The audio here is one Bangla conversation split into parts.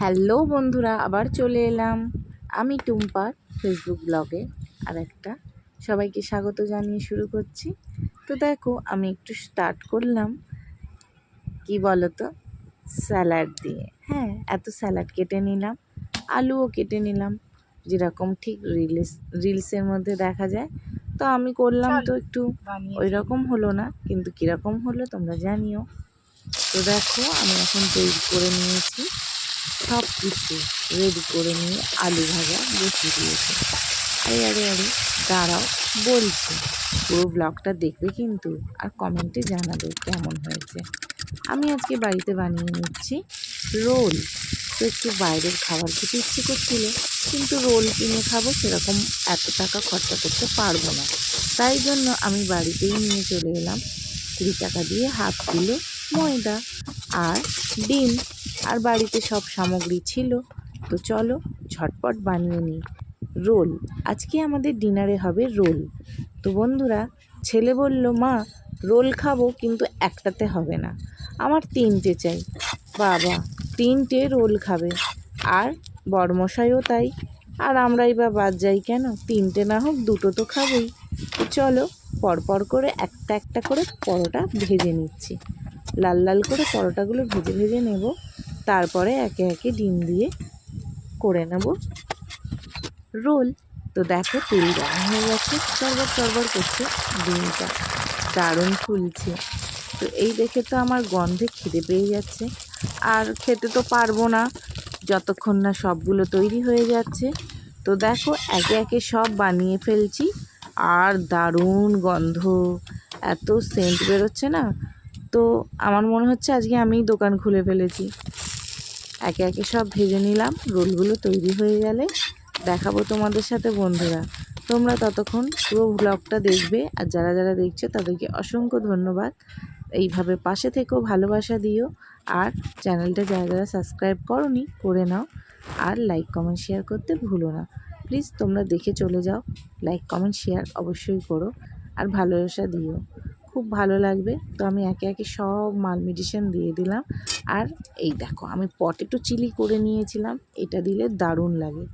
হ্যালো বন্ধুরা, আবার চলে এলাম আমি টুম্পার ফেসবুক ব্লগে। আর একটা সবাইকে স্বাগত জানিয়ে শুরু করছি। তো দেখো, আমি একটু স্টার্ট করলাম কি বলতো, স্যালাড দিয়ে। হ্যাঁ, এত স্যালাড কেটে নিলাম, আলুও কেটে নিলাম, যেরকম ঠিক রিলসের মধ্যে দেখা যায়। তো আমি করলাম তো একটু ওই রকম হলো না, কিন্তু কীরকম হলো তোমরা জানিও। তো দেখো, আমি এখন তৈরি করে নিয়েছি, সব কিছু রেডি করে নিয়ে আলু ভাজা বসিয়ে দিয়েছি। আরে আরে আরে দাঁড়াও, বলছি, পুরো ব্লগটা দেখবে কিন্তু, আর কমেন্টে জানাবে কেমন হয়েছে। আমি আজকে বাড়িতে বানিয়ে নিচ্ছি রোল। তো একটু বাইরের খাবার খেতে ইচ্ছে করছিল, কিন্তু রোল কিনে খাবো সেরকম এত টাকা খরচা করতে পারবো না। তাই জন্য আমি বাড়িতেই নিয়ে চলে এলাম 20 টাকা দিয়ে হাফ কিলো ময়দা আর ডিম, আর বাড়িতে সব সামগ্রী ছিল। তো চলো ঝটপট বানিয়ে নিই রোল। আজকে আমাদের ডিনারে হবে রোল। তো বন্ধুরা, ছেলে বলল, মা রোল খাবো, কিন্তু একটাতে হবে না, আমার 3টে চাই। বাবা 3টে রোল খাবে, আর বড়মশাইও তাই। আর আমরাই বা বাদ যাই কেন? 3টে না হোক 2টো তো খাবোই। তো চলো পরপর করে একটা একটা করে পরোটা ভেজে নিচ্ছি। লাল লাল করে পরোটাগুলো ভেজে ভেজে নেব, তারপরে একে একে ডিম দিয়ে করে নেব রোল। তো দেখো, তেল গরম হয়ে গেছে, চড়বড় চড়বড় করছে, ডিমটা দারুণ ফুলছে। তো এই দেখে তো আমার গন্ধে খিদে পেয়ে যাচ্ছে, আর খেতে তো পারবো না যতক্ষণ না সবগুলো তৈরি হয়ে যাচ্ছে। তো দেখো, একে একে সব বানিয়ে ফেলছি, আর দারুণ গন্ধ, এত সেন্ট বেরোচ্ছে না। তো আমার মনে হচ্ছে আজকে আমিই দোকান খুলে ফেলেছি। একে একে সব ভেজে নিলাম, রোলগুলো তৈরি হয়ে গেলে দেখাবো তোমাদের সাথে বন্ধুরা। তোমরা ততক্ষণ পুরো ব্লগটা দেখবে, আর যারা যারা দেখছো তাদেরকে অসংখ্য ধন্যবাদ। এইভাবে পাশে থেকেও ভালোবাসা দিও, আর চ্যানেলটা যারা যারা সাবস্ক্রাইব করোনি করে নাও, আর লাইক কমেন্ট শেয়ার করতে ভুলো না। প্লিজ তোমরা দেখে চলে যাও, লাইক কমেন্ট শেয়ার অবশ্যই করো, আর ভালোবাসা দিও, খুব ভালো লাগবে। তো আমি একে একে সব মাল মেডিসিন দিয়ে দিলাম। আর এই দেখো, আমি পটেটো চিলি করে নিয়েছিলাম, এটা দিলে দারুণ লাগে।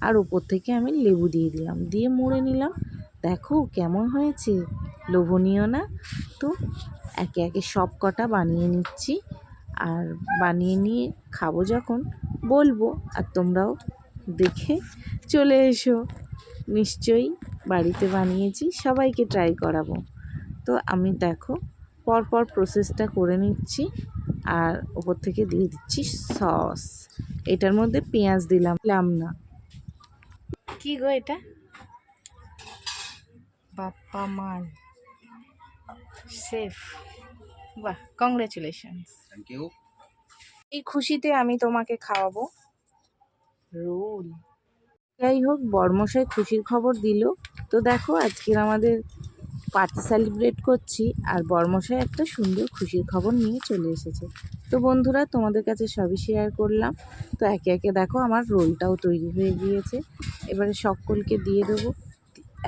আর ওপর থেকে আমি লেবু দিয়ে দিলাম, দিয়ে মুড়ে নিলাম। দেখো কেমন হয়েছে, লোভনীয় না? তো একে একে সব কটা বানিয়ে নিচ্ছি, আর বানিয়ে নিয়ে খাবো যখন বলবো, আর তোমরাও দেখে চলে এসো। নিশ্চয়ই বাড়িতে বানিয়েছি, সবাইকে ট্রাই করাবো। তো আমি দেখো পরপর প্রসেসটা করে নিচ্ছি, আর ওপর থেকে দিয়ে দিচ্ছি সস। এটার মধ্যে পেঁয়াজ দিলাম না। কি গো এটা? বাপ্পা মাল সেফ, বাহ, কংগ্রেচুলেশনস। Thank you. এই খুশিতে আমি তোমাকে খাওয়াবো রোল। যাই হোক, বড়মশাই খুশির খবর দিল। তো দেখো, আজকের আমাদের পার্টি সেলিব্রেট করছি, আর বড়মশাই একটা সুন্দর খুশির খবর নিয়ে চলে এসেছে। তো বন্ধুরা, তোমাদের কাছে সবই শেয়ার করলাম। তো একে একে দেখো আমার রোলটাও তৈরি হয়ে গিয়েছে। এবারে সকলকে দিয়ে দেবো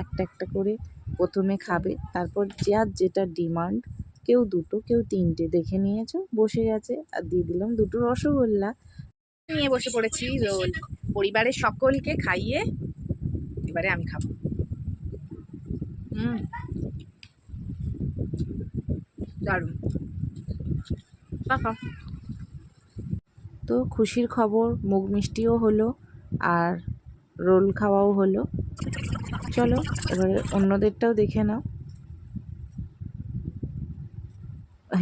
একটা একটা করে। প্রথমে খাবে, তারপর যার যেটা ডিমান্ড, কেউ 2টো, কেউ 3টে, দেখে নিয়েছো, বসে গেছে। আর দিয়ে দিলাম 2টো রসগোল্লা। নিয়ে বসে পড়েছি রোল, পরিবারের সকলকে খাইয়ে এবারে আমি খাবো। দারুণ। তো খুশির খবর, মুখ মিষ্টিও হলো, আর রোল খাওয়াও হলো। চলো এবারে অন্যদেরটাও দেখে নাও।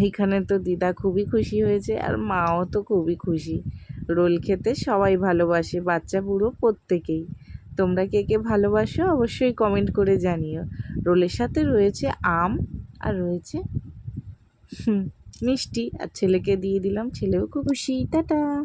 এইখানে তো দিদা খুবই খুশি হয়েছে, আর মাও তো খুবই খুশি। রোল খেতে সবাই ভালোবাসে, বাচ্চা বুড়ো প্রত্যেকেই। তোমরা কে কে ভালোবাসো অবশ্যই কমেন্ট করে জানিও। রোলের সাথে রয়েছে আম, আর রয়েছে মিষ্টি, আর ছেলেকে দিয়ে দিলাম, ছেলেও খুব খুশি। টাটা।